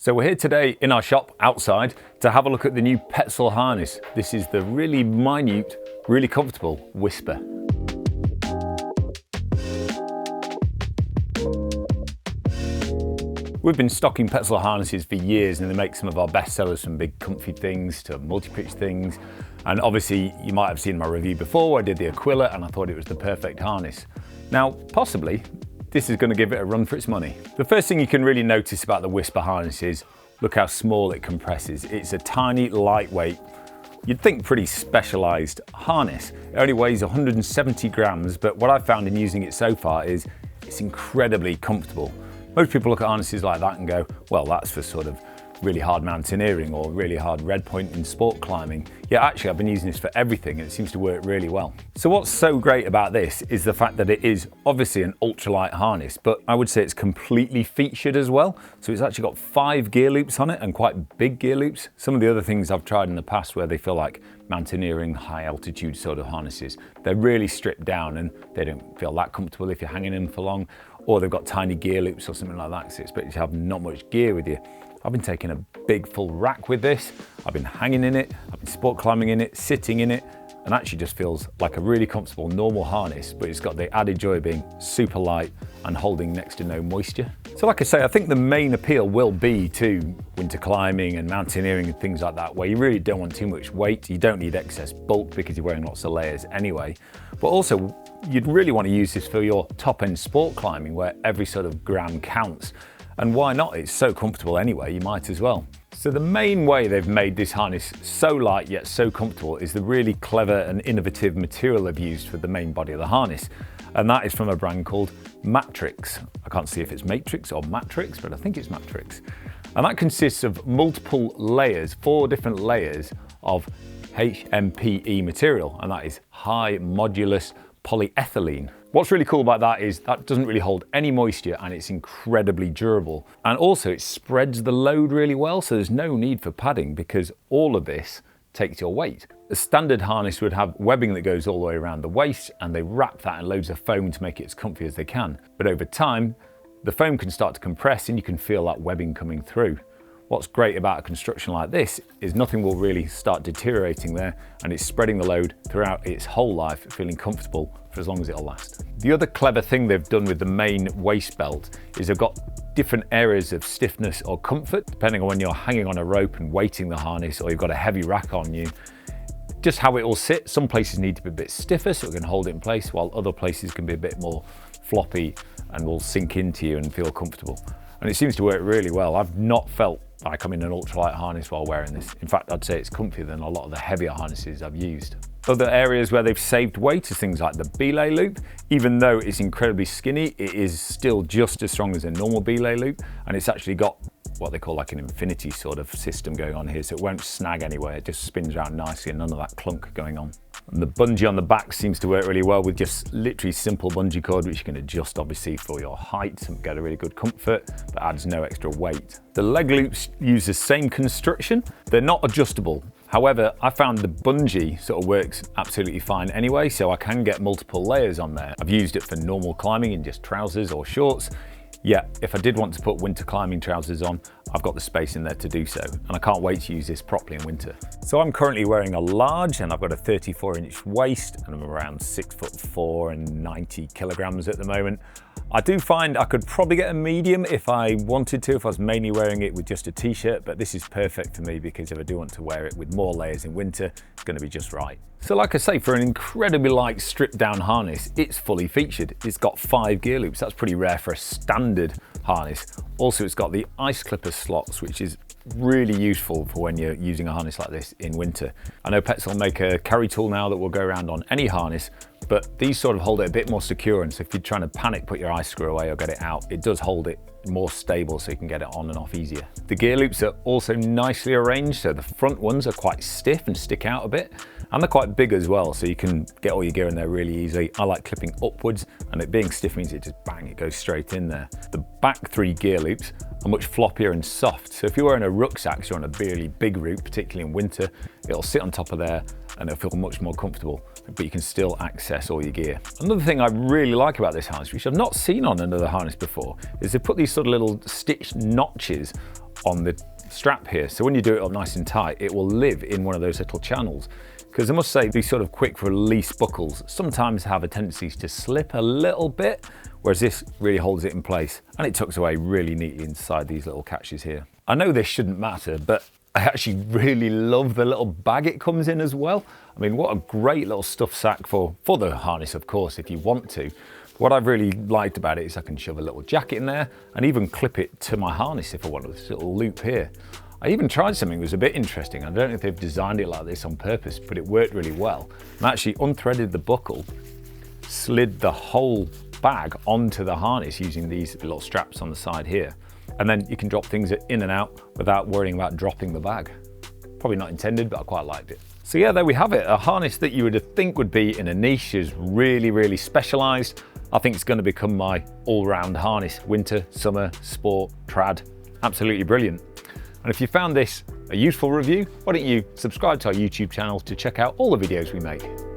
So we're here today in our shop outside to have a look at the new Petzl harness. This is the really minute, really comfortable Whisper. We've been stocking Petzl harnesses for years, and they make some of our best sellers, from big comfy things to MATRYX things. And obviously you might have seen my review before where I did the Aquila and I thought it was the perfect harness. Now, possibly, this is going to give it a run for its money. The first thing you can really notice about the Whisper harness is, look how small it compresses. It's a tiny, lightweight, you'd think pretty specialized harness. It only weighs 170 grams, but what I've found in using it so far is it's incredibly comfortable. Most people look at harnesses like that and go, well, that's for sort of really hard mountaineering or really hard red point in sport climbing. Yeah, actually, I've been using this for everything and it seems to work really well. So what's so great about this is the fact that it is obviously an ultralight harness, but I would say it's completely featured as well. So it's actually got 5 gear loops on it, and quite big gear loops. Some of the other things I've tried in the past where they feel like mountaineering, high altitude sort of harnesses, they're really stripped down and they don't feel that comfortable if you're hanging in for long, or they've got tiny gear loops or something like that, so you expect you to have not much gear with you. I've been taking a big full rack with this. I've been hanging in it, I've been sport climbing in it, sitting in it, and actually just feels like a really comfortable normal harness, but it's got the added joy of being super light and holding next to no moisture. So like I say, I think the main appeal will be to winter climbing and mountaineering and things like that, where you really don't want too much weight, you don't need excess bulk because you're wearing lots of layers anyway. But also, you'd really want to use this for your top-end sport climbing, where every sort of gram counts. And why not? It's so comfortable anyway, you might as well. So the main way they've made this harness so light yet so comfortable is the really clever and innovative material they've used for the main body of the harness. And that is from a brand called MATRYX. I can't see if it's Matrix or MATRYX, but I think it's MATRYX. And that consists of multiple layers, 4 different layers of HMPE material, and that is high modulus polyethylene. What's really cool about that is that doesn't really hold any moisture and it's incredibly durable. And also it spreads the load really well, so there's no need for padding because all of this takes your weight. A standard harness would have webbing that goes all the way around the waist, and they wrap that in loads of foam to make it as comfy as they can. But over time, the foam can start to compress and you can feel that webbing coming through. What's great about a construction like this is nothing will really start deteriorating there, and it's spreading the load throughout its whole life, feeling comfortable for as long as it'll last. The other clever thing they've done with the main waist belt is they've got different areas of stiffness or comfort, depending on when you're hanging on a rope and weighting the harness, or you've got a heavy rack on you. Just how it will sit. Some places need to be a bit stiffer so it can hold it in place, while other places can be a bit more floppy and will sink into you and feel comfortable. And it seems to work really well. I've not felt like I'm in an ultralight harness while wearing this. In fact, I'd say it's comfier than a lot of the heavier harnesses I've used. Other areas where they've saved weight is things like the belay loop. Even though it's incredibly skinny, it is still just as strong as a normal belay loop, and it's actually got what they call like an infinity sort of system going on here, so it won't snag anywhere, it just spins around nicely and none of that clunk going on. And the bungee on the back seems to work really well with just literally simple bungee cord, which you can adjust obviously for your height and get a really good comfort, but adds no extra weight. The leg loops use the same construction. They're not adjustable. However, I found the bungee sort of works absolutely fine anyway, so I can get multiple layers on there. I've used it for normal climbing in just trousers or shorts. Yeah, if I did want to put winter climbing trousers on, I've got the space in there to do so, and I can't wait to use this properly in winter. So I'm currently wearing a large, and I've got a 34-inch waist, and I'm around 6'4" and 90 kilograms at the moment. I do find I could probably get a medium if I wanted to, if I was mainly wearing it with just a t-shirt, but this is perfect for me because if I do want to wear it with more layers in winter, it's going to be just right. So like I say, for an incredibly light stripped down harness, it's fully featured. It's got 5 gear loops. That's pretty rare for a standard harness. Also, it's got the ice clipper slots, which is really useful for when you're using a harness like this in winter. I know Petzl make a carry tool now that will go around on any harness, but these sort of hold it a bit more secure, and so if you're trying to panic put your ice screw away or get it out, it does hold it more stable so you can get it on and off easier. The gear loops are also nicely arranged, so the front ones are quite stiff and stick out a bit, and they're quite big as well, so you can get all your gear in there really easily. I like clipping upwards, and it being stiff means it just bang, it goes straight in there. The back 3 gear loops are much floppier and soft, so if you're wearing a rucksack, so you're on a really big route, particularly in winter, it'll sit on top of there and it'll feel much more comfortable, but you can still access all your gear. Another thing I really like about this harness, which I've not seen on another harness before, is they put these sort of little stitched notches on the strap here. So when you do it up nice and tight, it will live in one of those little channels. Because I must say, these sort of quick release buckles sometimes have a tendency to slip a little bit, whereas this really holds it in place and it tucks away really neatly inside these little catches here. I know this shouldn't matter, but I actually really love the little bag it comes in as well. I mean, what a great little stuff sack for the harness, of course, if you want to. What I've really liked about it is I can shove a little jacket in there and even clip it to my harness if I want, with this little loop here. I even tried something that was a bit interesting. I don't know if they've designed it like this on purpose, but it worked really well. I actually unthreaded the buckle, slid the whole bag onto the harness using these little straps on the side here. And then you can drop things in and out without worrying about dropping the bag. Probably not intended, but I quite liked it. So yeah, there we have it. A harness that you would think would be in a niche is really, really specialized. I think it's going to become my all-round harness. Winter, summer, sport, trad, absolutely brilliant. And if you found this a useful review, why don't you subscribe to our YouTube channel to check out all the videos we make.